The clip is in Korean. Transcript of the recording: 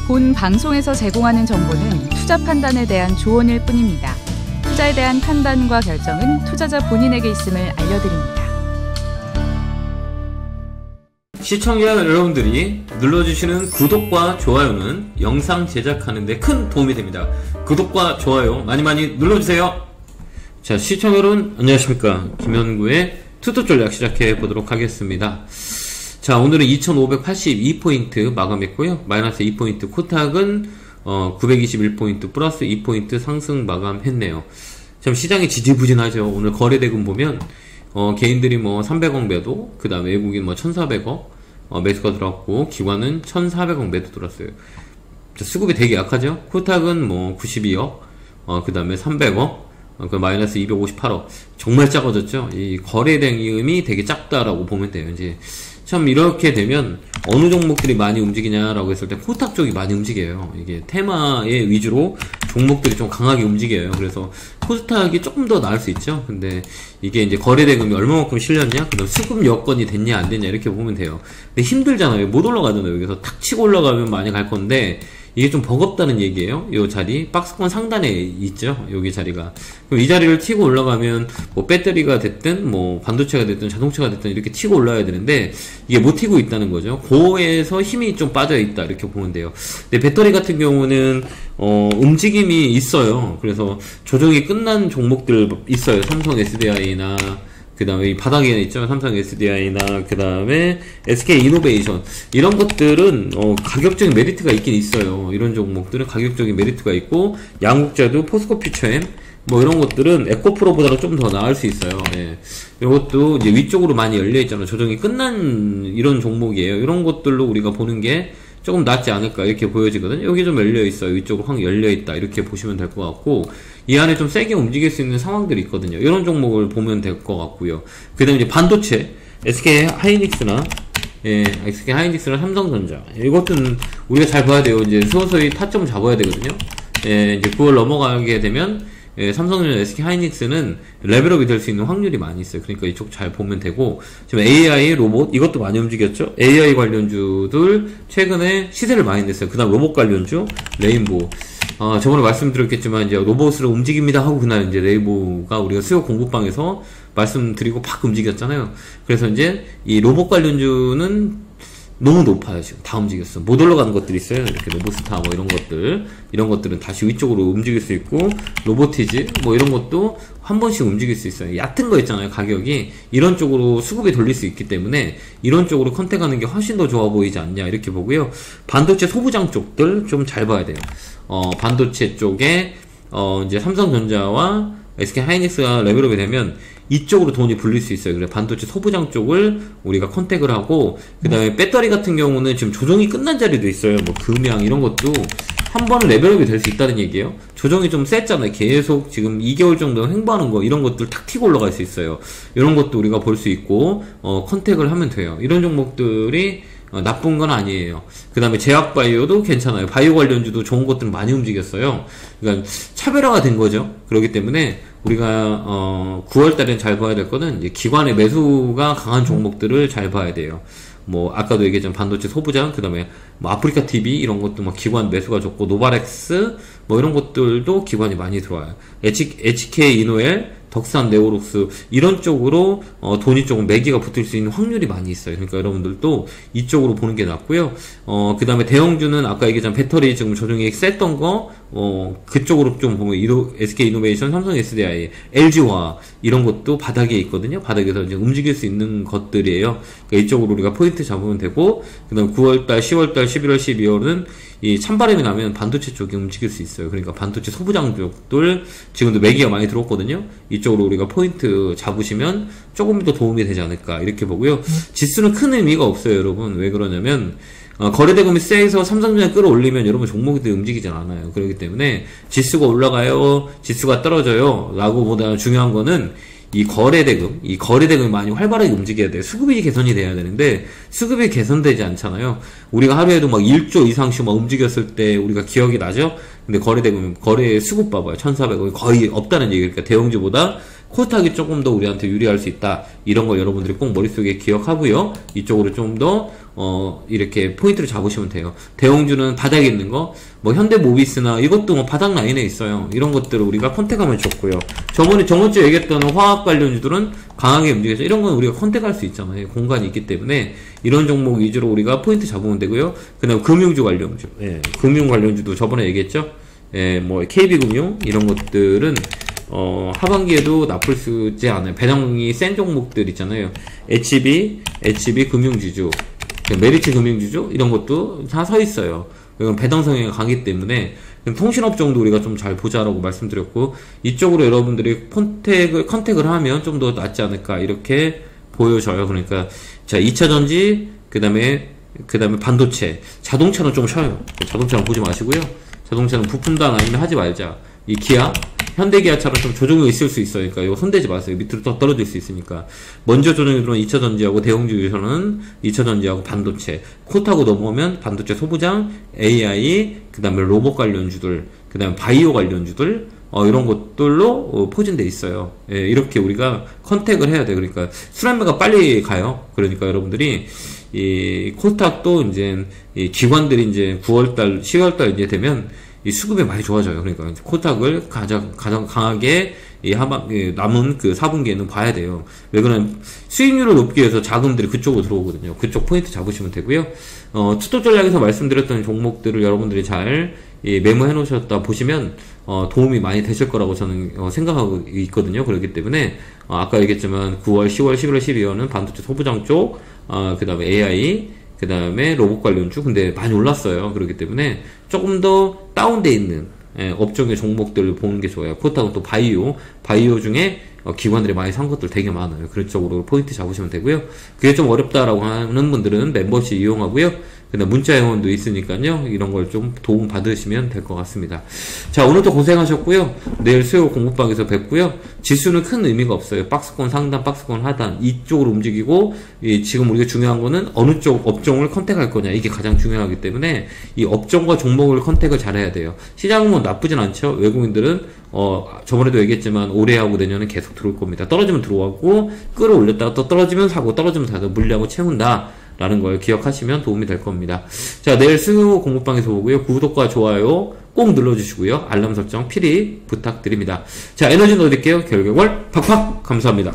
본 방송에서 제공하는 정보는 투자 판단에 대한 조언일 뿐입니다. 투자에 대한 판단과 결정은 투자자 본인에게 있음을 알려드립니다. 시청자 여러분들이 눌러주시는 구독과 좋아요는 영상 제작하는 데 큰 도움이 됩니다. 구독과 좋아요 많이 눌러주세요. 자, 시청자 여러분 안녕하십니까. 김현구의 투토 전략 시작해 보도록 하겠습니다. 자, 오늘은 2582포인트 마감했고요. 마이너스 2포인트 코탁은 921포인트 플러스 2포인트 상승 마감했네요. 참 시장이 지지부진하죠. 오늘 거래대금 보면 개인들이 뭐 300억 매도, 그 다음에 외국인 뭐 1400억 매수가 들어왔고, 기관은 1400억 매도 들어왔어요. 수급이 되게 약하죠. 코탁은 뭐 92억, 그 다음에 300억, 그 마이너스 258억. 정말 작아졌죠. 이 거래대금이 되게 작다라고 보면 돼요. 이제 참 이렇게 되면 어느 종목들이 많이 움직이냐라고 했을 때 코탁 쪽이 많이 움직여요. 이게 테마에 위주로 종목들이 좀 강하게 움직여요. 그래서 코스닥이 조금 더 나을 수 있죠. 근데 이게 이제 거래대금이 얼마만큼 실렸냐, 그다음 수급 여건이 됐냐 안 됐냐 이렇게 보면 돼요. 근데 힘들잖아요. 못 올라가잖아요. 여기서 탁 치고 올라가면 많이 갈 건데 이게 좀 버겁다는 얘기예요. 요 자리 박스권 상단에 있죠. 여기 자리가. 그럼 이 자리를 튀고 올라가면 뭐 배터리가 됐든 뭐 반도체가 됐든 자동차가 됐든 이렇게 튀고 올라야 되는데 이게 못 튀고 있다는 거죠. 고에서 힘이 좀 빠져 있다 이렇게 보면 돼요. 근데 배터리 같은 경우는 움직임이 있어요. 그래서 조정이 끝난 종목들 있어요. 삼성 SDI나 그 다음에 이 바닥에 있죠. 삼성 SDI나 그 다음에 SK 이노베이션 이런 것들은 가격적인 메리트가 있긴 있어요. 이런 종목들은 가격적인 메리트가 있고, 양국자도 포스코 퓨처엠 뭐 이런 것들은 에코프로보다도 좀 더 나을 수 있어요. 예. 이것도 이제 위쪽으로 많이 열려 있잖아요. 조정이 끝난 이런 종목이에요. 이런 것들로 우리가 보는 게 조금 낫지 않을까 이렇게 보여지거든요. 여기 좀 열려 있어요. 위쪽으로 확 열려 있다 이렇게 보시면 될 것 같고, 이 안에 좀 세게 움직일 수 있는 상황들이 있거든요. 이런 종목을 보면 될 것 같고요. 그 다음에 이제 반도체 SK 하이닉스나 SK 하이닉스나 삼성전자 이것들은 우리가 잘 봐야 돼요. 이제 서서히 타점을 잡아야 되거든요. 이제 그걸 넘어가게 되면 삼성전자, SK 하이닉스는 레벨업이 될 수 있는 확률이 많이 있어요. 그러니까 이쪽 잘 보면 되고, 지금 AI, 로봇 이것도 많이 움직였죠. AI 관련주들 최근에 시세를 많이 냈어요. 그다음 로봇 관련주 레인보우. 저번에 말씀드렸겠지만 이제 로봇을 움직입니다 하고 그날 이제 레인보우가 우리가 수요 공부방에서 말씀드리고 팍 움직였잖아요. 그래서 이제 이 로봇 관련주는 너무 높아요. 지금 다 움직였어. 못 올라가는 것들이 있어요. 이렇게 로보스타 뭐 이런 것들은 다시 위쪽으로 움직일 수 있고, 로보티즈 뭐 이런 것도 한 번씩 움직일 수 있어요. 얕은 거 있잖아요. 가격이 이런 쪽으로 수급이 돌릴 수 있기 때문에 이런 쪽으로 컨택하는 게 훨씬 더 좋아 보이지 않냐 이렇게 보고요. 반도체 소부장 쪽들 좀 잘 봐야 돼요. 반도체 쪽에 이제 삼성전자와 SK 하이닉스가 레벨업이 되면 이쪽으로 돈이 불릴 수 있어요. 그래 반도체 소부장 쪽을 우리가 컨택을 하고, 그 다음에 배터리 같은 경우는 지금 조정이 끝난 자리도 있어요. 뭐 금양 이런 것도 한 번은 레벨업이 될 수 있다는 얘기예요. 조정이 좀 셌잖아요. 계속 지금 2개월 정도 횡보하는 거 이런 것들 탁 튀고 올라갈 수 있어요. 이런 것도 우리가 볼 수 있고 컨택을 하면 돼요. 이런 종목들이 나쁜 건 아니에요. 그 다음에 제약바이오도 괜찮아요. 바이오 관련주도 좋은 것들은 많이 움직였어요. 그러니까 차별화가 된 거죠. 그렇기 때문에 우리가 9월달엔 잘 봐야 될 거는 이제 기관의 매수가 강한 종목들을 잘 봐야 돼요. 뭐 아까도 얘기했지만 반도체 소부장, 그 다음에 뭐 아프리카 TV 이런 것도 막 기관 매수가 좋고, 노바렉스 뭐 이런 것들도 기관이 많이 들어와요. HK 이노엘, 덕산 네오록스 이런 쪽으로 돈이 조금 매기가 붙을 수 있는 확률이 많이 있어요. 그러니까 여러분들도 이쪽으로 보는 게 낫고요. 그 다음에 대형주는 아까 얘기했지만 배터리 지금 조정이 셌던 거 그쪽으로 좀 보면 SK 이노베이션, 삼성 SDI, LG화 이런 것도 바닥에 있거든요. 바닥에서 이제 움직일 수 있는 것들이에요. 그러니까 이쪽으로 우리가 포인트 잡으면 되고, 그 다음 9월달, 10월달, 11월, 12월은 이 찬바람이 나면 반도체 쪽이 움직일 수 있어요. 그러니까 반도체 소부장 쪽들 지금도 매기가 많이 들어왔거든요. 이쪽으로 우리가 포인트 잡으시면 조금 더 도움이 되지 않을까 이렇게 보고요. 지수는 큰 의미가 없어요, 여러분. 왜 그러냐면 거래대금이 세서 삼성전자 끌어올리면 여러분 종목들이 움직이지 않아요. 그렇기 때문에 지수가 올라가요, 지수가 떨어져요 라고 보다 중요한 거는 이 거래대금이 많이 활발하게 움직여야 돼요. 수급이 개선이 돼야 되는데 수급이 개선되지 않잖아요. 우리가 하루에도 막 1조 이상씩 막 움직였을 때 우리가 기억이 나죠? 근데 거래 수급 봐봐요. 1,400원 거의 없다는 얘기. 그러니까 대형주보다 코스닥이 조금 더 우리한테 유리할 수 있다. 이런 거 여러분들이 꼭 머릿속에 기억하고요. 이쪽으로 좀 더 이렇게 포인트를 잡으시면 돼요. 대형주는 바닥에 있는 거, 뭐 현대모비스나 이것도 뭐 바닥 라인에 있어요. 이런 것들을 우리가 컨택하면 좋고요. 저번주에 얘기했던 화학 관련주들은 강하게 움직여서 이런 건 우리가 컨택할 수 있잖아요. 공간이 있기 때문에 이런 종목 위주로 우리가 포인트 잡으면 되고요. 그다음 금융주 관련주, 금융 관련주도 저번에 얘기했죠. 뭐 KB금융 이런 것들은 하반기에도 나쁠 수 있지 않아요. 배당이 센 종목들 있잖아요. HB 금융지주, 메리츠 금융지주 이런 것도 다 서 있어요. 이건 배당 성향이 강하기 때문에 통신업종도 우리가 좀 잘 보자라고 말씀드렸고, 이쪽으로 여러분들이 컨택을 하면 좀 더 낫지 않을까 이렇게 보여져요. 그러니까 자, 2차전지 그다음에 반도체, 자동차는 좀 쉬어요. 자동차는 보지 마시고요. 자동차는 부품당 아니면 하지 말자. 이 기아, 현대기아처럼 좀 조정이 있을 수 있으니까 이거 손대지 마세요. 밑으로 더 떨어질 수 있으니까. 먼저 조정이 들어온 2차전지하고 대형주에서는 2차전지하고 반도체, 코타고 넘어오면 반도체 소부장, AI, 그 다음에 로봇 관련주들, 그 다음에 바이오 관련주들, 이런 것들로 포진돼 있어요. 이렇게 우리가 컨택을 해야 돼요. 그러니까 수란매가 빨리 가요. 그러니까 여러분들이 이 코스닥도 이제 이 기관들이 이제 9월달, 10월달 이제 되면 이 수급이 많이 좋아져요. 그러니까 코스닥을 가장 강하게 이 남은 그 4분기에는 봐야 돼요. 왜 그러냐면 수익률을 높기 위해서 자금들이 그쪽으로 들어오거든요. 그쪽 포인트 잡으시면 되고요. 투자 전략에서 말씀드렸던 종목들을 여러분들이 잘 메모해 놓으셨다 보시면 도움이 많이 되실 거라고 저는 생각하고 있거든요. 그렇기 때문에 아까 얘기했지만 9월, 10월, 11월, 12월은 반도체 소부장 쪽, 그 다음에 AI, 그 다음에 로봇 관련주, 근데 많이 올랐어요. 그렇기 때문에 조금 더 다운돼 있는 업종의 종목들을 보는 게 좋아요. 그렇다고 또 바이오 중에 기관들이 많이 산 것들 되게 많아요. 그런 쪽으로 포인트 잡으시면 되고요. 그게 좀 어렵다라고 하는 분들은 멤버십 이용하고요. 근데 문자 회원도 있으니까요. 이런 걸 좀 도움 받으시면 될 것 같습니다. 자, 오늘도 고생하셨고요. 내일 수요 공부방에서 뵙고요. 지수는 큰 의미가 없어요. 박스권 상단, 박스권 하단 이쪽으로 움직이고, 지금 우리가 중요한 거는 어느 쪽 업종을 컨택할 거냐, 이게 가장 중요하기 때문에 이 업종과 종목을 컨택을 잘해야 돼요. 시장은 뭐 나쁘진 않죠. 외국인들은 저번에도 얘기했지만 올해하고 내년은 계속 들어올 겁니다. 떨어지면 들어오고 끌어올렸다가 또 떨어지면 사고, 떨어지면 사고, 물량을 채운다 라는 걸 기억하시면 도움이 될 겁니다. 자, 내일 수요 공부방에서 보고요. 구독과 좋아요 꼭 눌러주시고요. 알람 설정 필히 부탁드립니다. 자, 에너지 넣어드릴게요. 결국월 팍팍. 감사합니다.